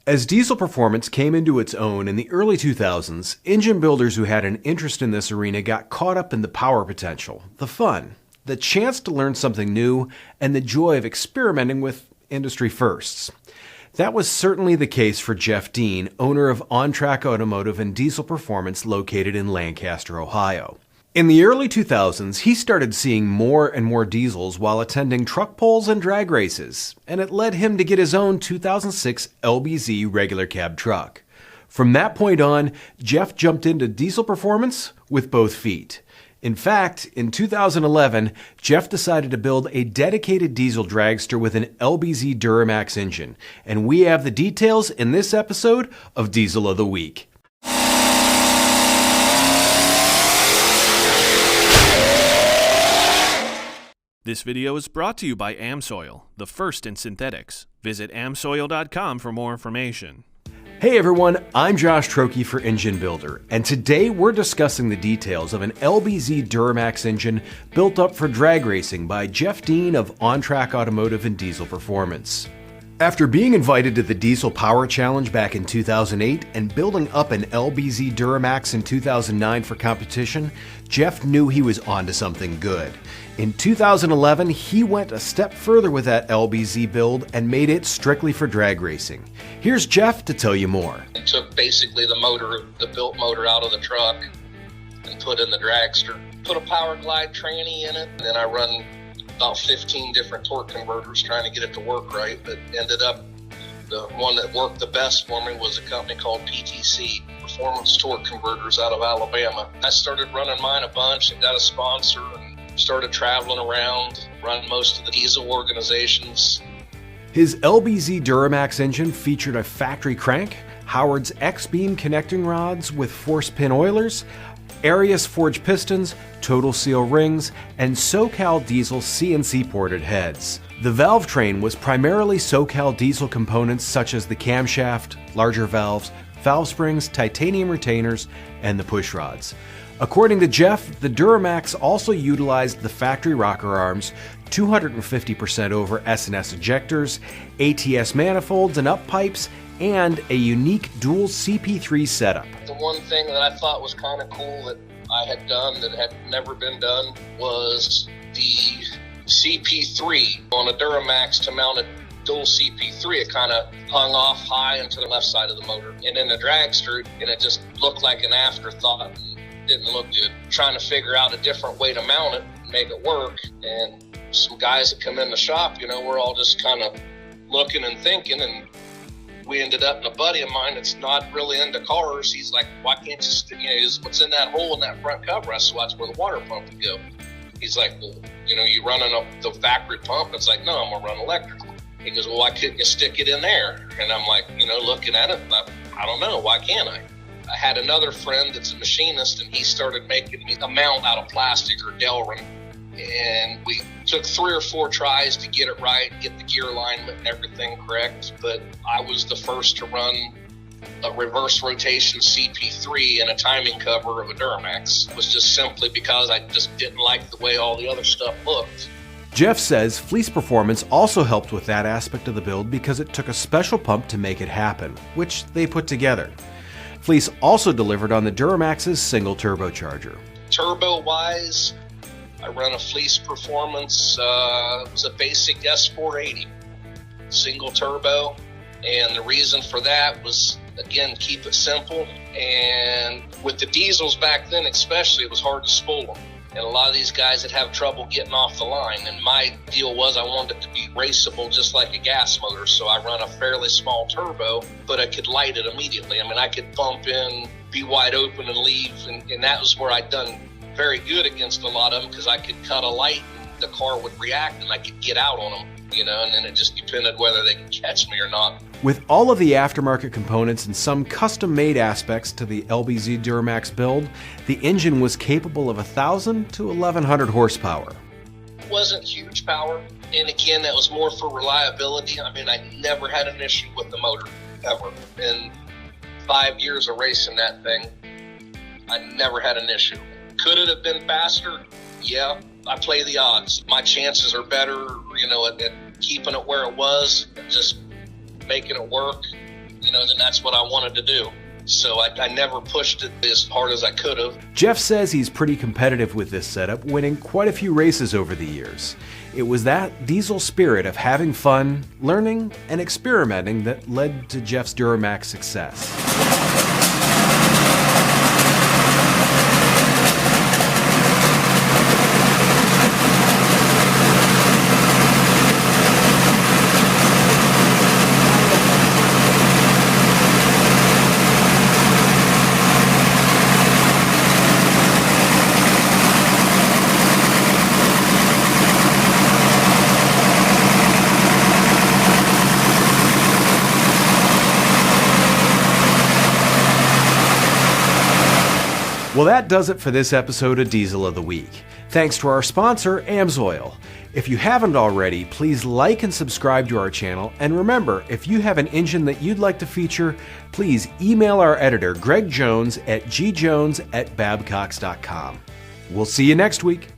As diesel performance came into its own in the early 2000s, engine builders who had an interest in this arena got caught up in the power potential, the fun, the chance to learn something new, and the joy of experimenting with industry firsts. That was certainly the case for Jeff Dean, owner of Track Automotive and Diesel Performance located in Lancaster, Ohio. In the early 2000s, he started seeing more and more diesels while attending truck pulls and drag races, and it led him to get his own 2006 LBZ regular cab truck. From that point on, Jeff jumped into diesel performance with both feet. In fact, in 2011, Jeff decided to build a dedicated diesel dragster with an LBZ Duramax engine, and we have the details in this episode of Diesel of the Week. This video is brought to you by AmSoil, the first in synthetics. Visit amsoil.com for more information. Hey everyone, I'm Josh Trokey for Engine Builder, and today we're discussing the details of an LBZ Duramax engine built up for drag racing by Jeff Dean of Track Automotive and Diesel Performance. After being invited to the Diesel Power Challenge back in 2008 and building up an LBZ Duramax in 2009 for competition, Jeff knew he was onto something good. In 2011, he went a step further with that LBZ build and made it strictly for drag racing. Here's Jeff to tell you more. I took basically the built motor out of the truck and put in the dragster. Put a power glide tranny in it, and then I run about 15 different torque converters trying to get it to work right, but ended up the one that worked the best for me was a company called PTC, Performance Torque Converters out of Alabama. I started running mine a bunch and got a sponsor and started traveling around, running most of the diesel organizations. His LBZ Duramax engine featured a factory crank, Howard's X-beam connecting rods with force pin oilers, Arius forged pistons, Total Seal rings, and SoCal Diesel CNC ported heads. The valve train was primarily SoCal Diesel components such as the camshaft, larger valves, valve springs, titanium retainers, and the push rods. According to Jeff, the Duramax also utilized the factory rocker arms, 250% over S&S injectors, ATS manifolds and up pipes, and a unique dual CP3 setup. The one thing that I thought was kind of cool that I had done that had never been done was the CP3 on a Duramax to mount a dual CP3. It kind of hung off high into the left side of the motor. And in the dragster, and it just looked like an afterthought and didn't look good. Trying to figure out a different way to mount it and make it work. And some guys that come in the shop, we're all just kind of looking and thinking, and we ended up in a buddy of mine that's not really into cars. He's like, why can't you what's in that hole in that front cover? I said, well, that's where the water pump would go. He's like, well, you running up the factory pump? It's like, no, I'm going to run electrical. He goes, well, why couldn't you stick it in there? And I'm like, looking at it, I don't know, why can't I? I had another friend that's a machinist, and he started making me a mount out of plastic or Delrin. And we took 3 or 4 tries to get it right, get the gear alignment and everything correct. But I was the first to run a reverse rotation CP3 and a timing cover of a Duramax. It was just simply because I just didn't like the way all the other stuff looked. Jeff says Fleece Performance also helped with that aspect of the build because it took a special pump to make it happen, which they put together. Fleece also delivered on the Duramax's single turbocharger. Turbo-wise, I run a Fleece Performance. It was a basic S480, single turbo. And the reason for that was, again, keep it simple. And with the diesels back then especially, it was hard to spool them. And a lot of these guys that have trouble getting off the line. And my deal was I wanted it to be raceable just like a gas motor. So I run a fairly small turbo, but I could light it immediately. I could bump in, be wide open and leave. And that was where I'd done very good against a lot of them because I could cut a light and the car would react and I could get out on them, and then it just depended whether they could catch me or not. With all of the aftermarket components and some custom-made aspects to the LBZ Duramax build, the engine was capable of 1,000 to 1,100 horsepower. It wasn't huge power, and again, that was more for reliability. I never had an issue with the motor, ever. In 5 years of racing that thing, I never had an issue. Could it have been faster? Yeah, I play the odds. My chances are better, at keeping it where it was, and just making it work. then that's what I wanted to do. So I never pushed it as hard as I could have. Jeff says he's pretty competitive with this setup, winning quite a few races over the years. It was that diesel spirit of having fun, learning, and experimenting that led to Jeff's Duramax success. Well, that does it for this episode of Diesel of the Week. Thanks to our sponsor, AMSOIL. If you haven't already, please like and subscribe to our channel. And remember, if you have an engine that you'd like to feature, please email our editor, Greg Jones, at gjones@babcox.com. We'll see you next week.